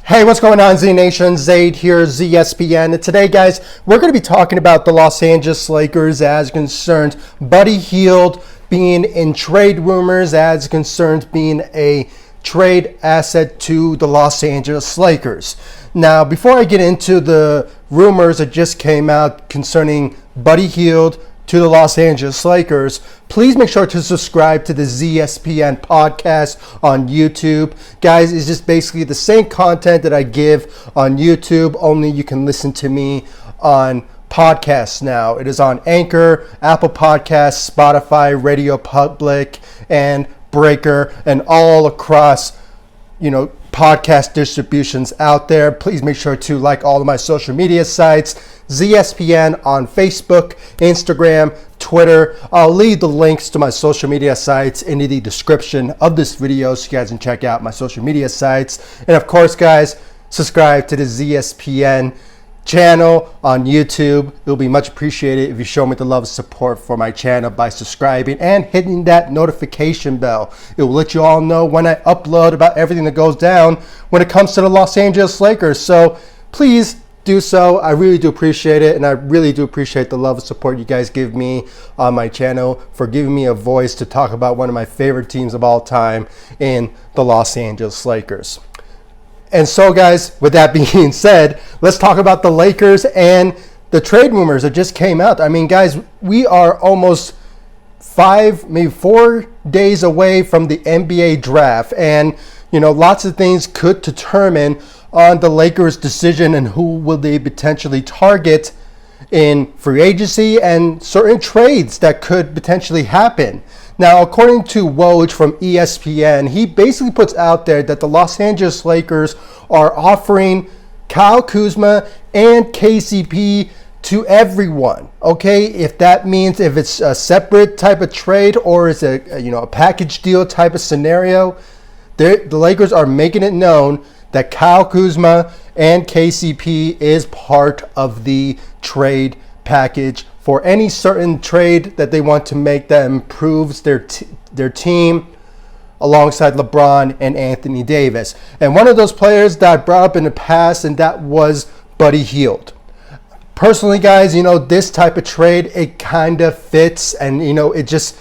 Hey, what's going on, Z Nation? Zaid here, ZSPN. And today, guys, we're going to be talking about the Los Angeles Lakers as concerned Buddy Hield being in trade rumors, as concerned being a trade asset to the Los Angeles Lakers. Now, before I get into the rumors that just came out concerning Buddy Hield to the Los Angeles Lakers, please make sure to subscribe to the ZSPN podcast on YouTube. Guys, it's just basically the same content that I give on YouTube, only you can listen to me on podcasts now. It is on Anchor, Apple Podcasts, Spotify, Radio Public, and Breaker, and all across, podcast distributions out there. Please make sure to like all of my social media sites. ZSPN on Facebook, Instagram, Twitter. I'll leave the links to my social media sites in the description of this video so you guys can check out my social media sites. And of course, guys, subscribe to the ZSPN channel on YouTube. It'll be much appreciated if you show me the love and support for my channel by subscribing and hitting that notification bell. It will let you all know when I upload about everything that goes down when it comes to the Los Angeles Lakers. So please do so. I really do appreciate it, and I really do appreciate the love and support you guys give me on my channel for giving me a voice to talk about one of my favorite teams of all time in the Los Angeles Lakers. And so, guys, with that being said, let's talk about the Lakers and the trade rumors that just came out. I mean, guys, we are almost 5, maybe 4 days away from the NBA draft, and lots of things could determine on the Lakers' decision and who will they potentially target in free agency and certain trades that could potentially happen. Now, according to Woj from ESPN, he basically puts out there that the Los Angeles Lakers are offering Kyle Kuzma and KCP to everyone. Okay, if that means if it's a separate type of trade or it's a package deal type of scenario, the Lakers are making it known that Kyle Kuzma and KCP is part of the trade package for any certain trade that they want to make that improves their team alongside LeBron and Anthony Davis. And one of those players that I brought up in the past, and that was Buddy Hield. Personally, guys, this type of trade, it kind of fits, and it just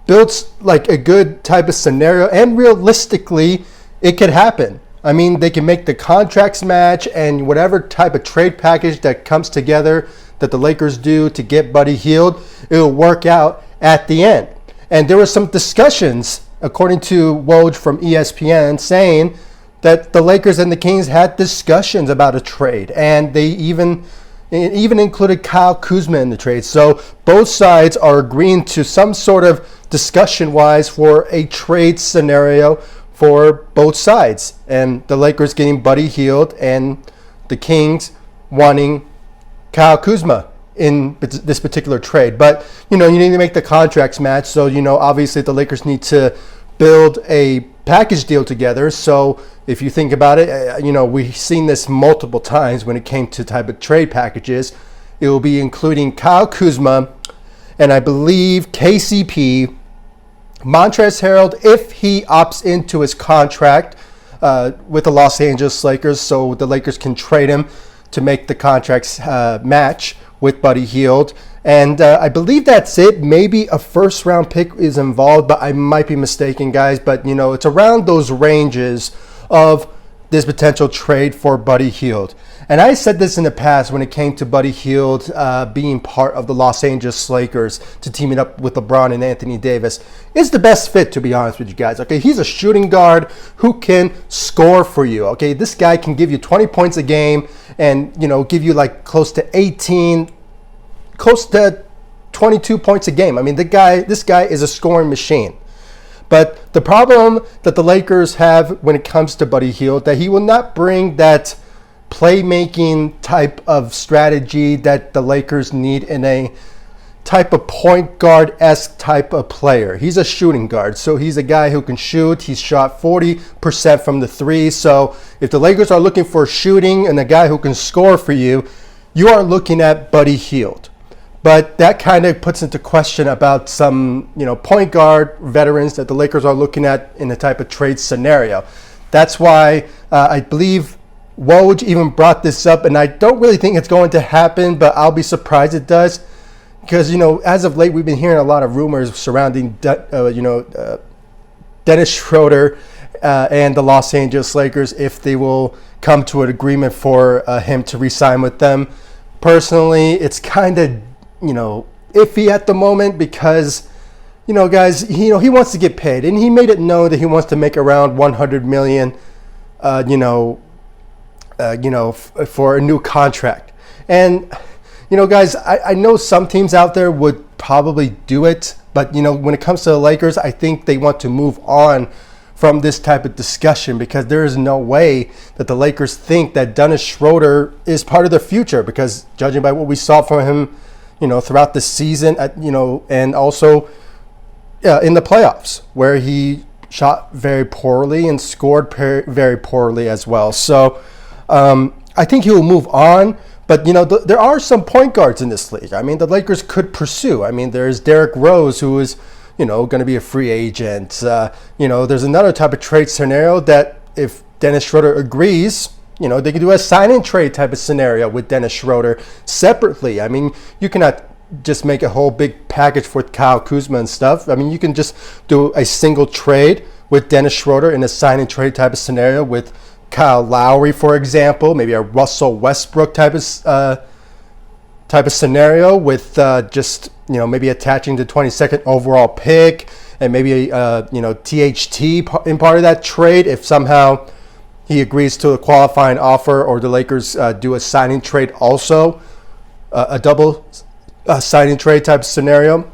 builds like a good type of scenario, and realistically it could happen. I mean, they can make the contracts match, and whatever type of trade package that comes together that the Lakers do to get Buddy Hield, it will work out at the end. And there were some discussions, according to Woj from ESPN, saying that the Lakers and the Kings had discussions about a trade, and they even included Kyle Kuzma in the trade. So both sides are agreeing to some sort of discussion-wise for a trade scenario for both sides, and the Lakers getting Buddy Hield and the Kings wanting Kyle Kuzma in this particular trade. But you need to make the contracts match, so obviously the Lakers need to build a package deal together. So if you think about it, we've seen this multiple times when it came to type of trade packages. It will be including Kyle Kuzma and I believe KCP, Montrezl Harrell, if he opts into his contract with the Los Angeles Lakers, so the Lakers can trade him to make the contracts match with Buddy Hield. And I believe that's it. Maybe a first-round pick is involved, but I might be mistaken, guys. But, it's around those ranges of this potential trade for Buddy Hield. And I said this in the past when it came to Buddy Hield being part of the Los Angeles Lakers to teaming up with LeBron and Anthony Davis. It's the best fit, to be honest with you guys. Okay, he's a shooting guard who can score for you. Okay, this guy can give you 20 points a game and, give you like close to 22 points a game. I mean, this guy is a scoring machine. But the problem that the Lakers have when it comes to Buddy Hield, that he will not bring that playmaking type of strategy that the Lakers need in a type of point guard-esque type of player. He's a shooting guard, so he's a guy who can shoot. He's shot 40% from the three. So if the Lakers are looking for shooting and a guy who can score for you, you are looking at Buddy Hield. But that kind of puts into question about some, point guard veterans that the Lakers are looking at in a type of trade scenario. That's why I believe Woj even brought this up, and I don't really think it's going to happen, but I'll be surprised it does. Because, as of late, we've been hearing a lot of rumors surrounding, Dennis Schroeder and the Los Angeles Lakers, if they will come to an agreement for him to re-sign with them. Personally, it's kind of, iffy at the moment because, guys, he wants to get paid, and he made it known that he wants to make around $100 million, for a new contract. And, guys, I know some teams out there would probably do it, but, when it comes to the Lakers, I think they want to move on from this type of discussion because there is no way that the Lakers think that Dennis Schroeder is part of their future, because judging by what we saw from him, throughout the season, and also in the playoffs where he shot very poorly and scored very poorly as well. So I think he will move on. But, there are some point guards in this league. I mean, the Lakers could pursue. I mean, there's Derrick Rose, who is, going to be a free agent. There's another type of trade scenario that if Dennis Schroeder agrees, they could do a sign-and trade type of scenario with Dennis Schroeder separately. I mean, you cannot just make a whole big package with Kyle Kuzma and stuff. I mean, you can just do a single trade with Dennis Schroeder in a sign-and trade type of scenario with Kyle Lowry, for example, maybe a Russell Westbrook type of scenario with just maybe attaching the 22nd overall pick and maybe THT in part of that trade if somehow he agrees to a qualifying offer, or the Lakers do a signing trade also, a double signing trade type of scenario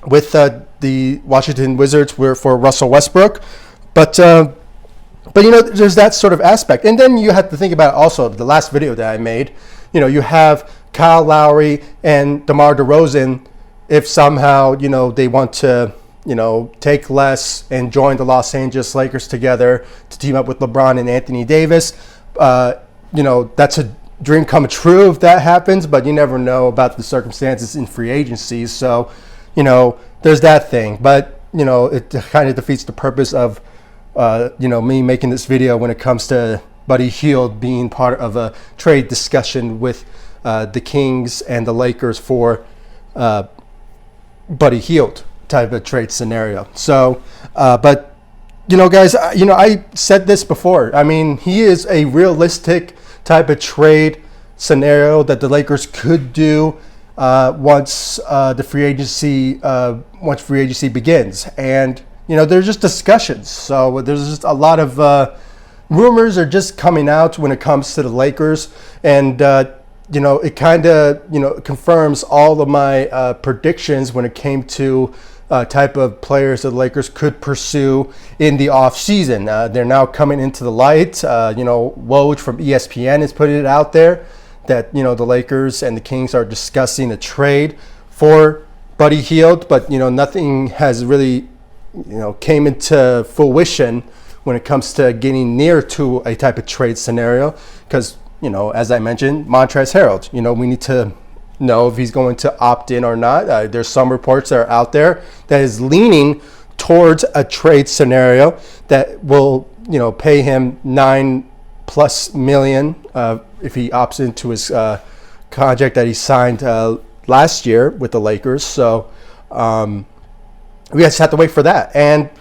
with the Washington Wizards for Russell Westbrook, but there's that sort of aspect. And then you have to think about also the last video that I made. You have Kyle Lowry and DeMar DeRozan, if somehow, they want to, take less and join the Los Angeles Lakers together to team up with LeBron and Anthony Davis. That's a dream come true if that happens, but you never know about the circumstances in free agency. So, there's that thing. But, it kind of defeats the purpose of me making this video when it comes to Buddy Hield being part of a trade discussion with the Kings and the Lakers for Buddy Hield type of trade scenario. So, but guys, I said this before. I mean, he is a realistic type of trade scenario that the Lakers could do once free agency begins. And there's just discussions. So there's just a lot of rumors are just coming out when it comes to the Lakers. And, it kind of, confirms all of my predictions when it came to type of players that the Lakers could pursue in the offseason. They're now coming into the light. Woj from ESPN is putting it out there that, the Lakers and the Kings are discussing a trade for Buddy Hield. But, nothing has really came into fruition when it comes to getting near to a type of trade scenario. Because, as I mentioned, Montrezl Harrell, we need to know if he's going to opt in or not. There's some reports that are out there that is leaning towards a trade scenario that will, pay him $9+ million if he opts into his contract that he signed last year with the Lakers. So, we just have to wait for that. And,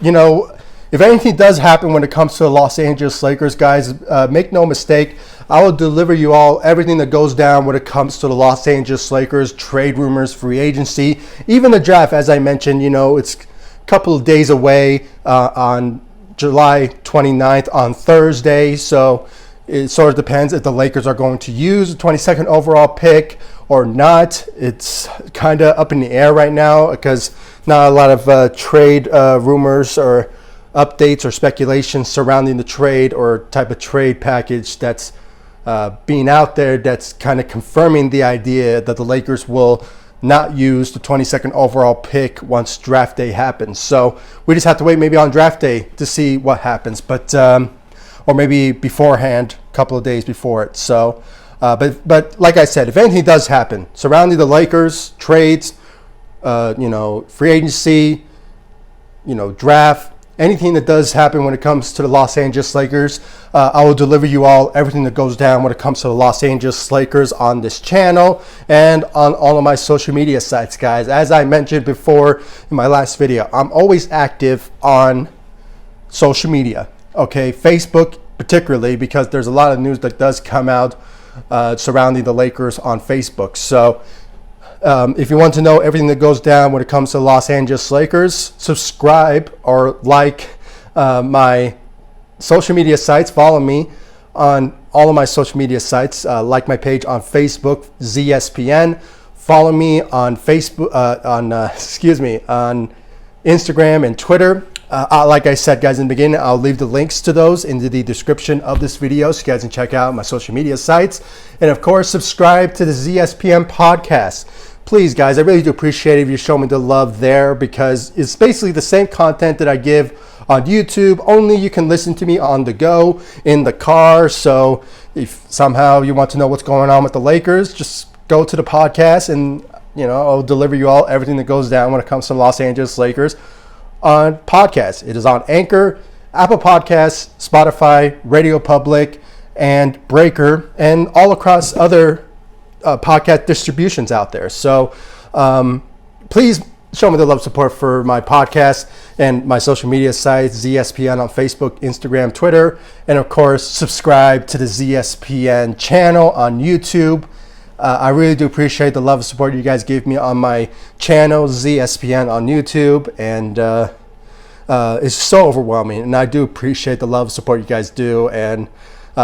if anything does happen when it comes to the Los Angeles Lakers, guys, make no mistake, I will deliver you all everything that goes down when it comes to the Los Angeles Lakers, trade rumors, free agency, even the draft. As I mentioned, it's a couple of days away on July 29th on Thursday. So it sort of depends if the Lakers are going to use the 22nd overall pick or not. It's kind of up in the air right now because not a lot of trade rumors or updates or speculation surrounding the trade or type of trade package that's being out there that's kind of confirming the idea that the Lakers will not use the 22nd overall pick once draft day happens. So we just have to wait maybe on draft day to see what happens, but or maybe beforehand, a couple of days before it. So but like I said, if anything does happen surrounding the Lakers, trades, free agency, draft, anything that does happen when it comes to the Los Angeles Lakers. I will deliver you all everything that goes down when it comes to the Los Angeles Lakers on this channel and on all of my social media sites, guys. As I mentioned before in my last video, I'm always active on social media, okay? Facebook particularly, because there's a lot of news that does come out surrounding the Lakers on Facebook. So if you want to know everything that goes down when it comes to the Los Angeles Lakers, subscribe or like my social media sites. Follow me on all of my social media sites. Like my page on Facebook, ZSPN. Follow me on Facebook, on Instagram and Twitter. Like I said, guys, in the beginning, I'll leave the links to those in the description of this video so you guys can check out my social media sites. And of course, subscribe to the ZSPN podcast. Please, guys, I really do appreciate it if you show me the love there, because it's basically the same content that I give on YouTube, only you can listen to me on the go, in the car. So if somehow you want to know what's going on with the Lakers, just go to the podcast and, I'll deliver you all everything that goes down when it comes to Los Angeles Lakers on podcasts. It is on Anchor, Apple Podcasts, Spotify, Radio Public, and Breaker, and all across other podcast distributions out there. So please show me the love support for my podcast and my social media sites, ZSPN on Facebook, Instagram, Twitter, and of course subscribe to the ZSPN channel on YouTube. I really do appreciate the love and support you guys give me on my channel, ZSPN on YouTube, and it's so overwhelming, and I do appreciate the love and support you guys do. And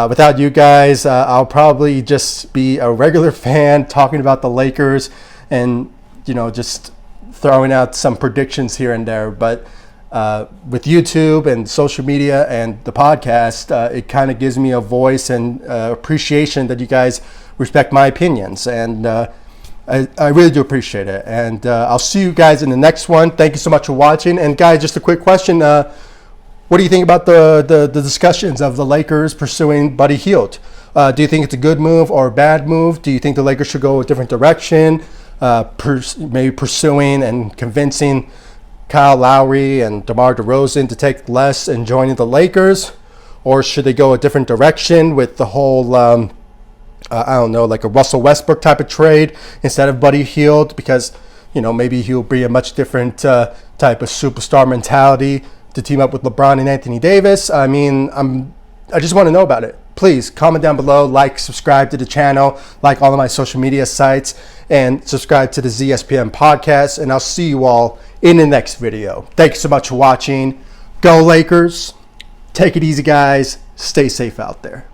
without you guys, I'll probably just be a regular fan talking about the Lakers and, just throwing out some predictions here and there. But with YouTube and social media and the podcast, it kind of gives me a voice and appreciation that you guys respect my opinions. And I really do appreciate it. And I'll see you guys in the next one. Thank you so much for watching. And guys, just a quick question. What do you think about the discussions of the Lakers pursuing Buddy Hield? Do you think it's a good move or a bad move? Do you think the Lakers should go a different direction, maybe pursuing and convincing Kyle Lowry and DeMar DeRozan to take less and joining the Lakers? Or should they go a different direction with the whole, I don't know, like a Russell Westbrook type of trade instead of Buddy Hield? Because, maybe he'll be a much different type of superstar mentality to team up with LeBron and Anthony Davis. I mean, I just want to know about it. Please comment down below, like, subscribe to the channel, like all of my social media sites, and subscribe to the ZSPN podcast. And I'll see you all in the next video. Thank you so much for watching. Go Lakers. Take it easy, guys. Stay safe out there.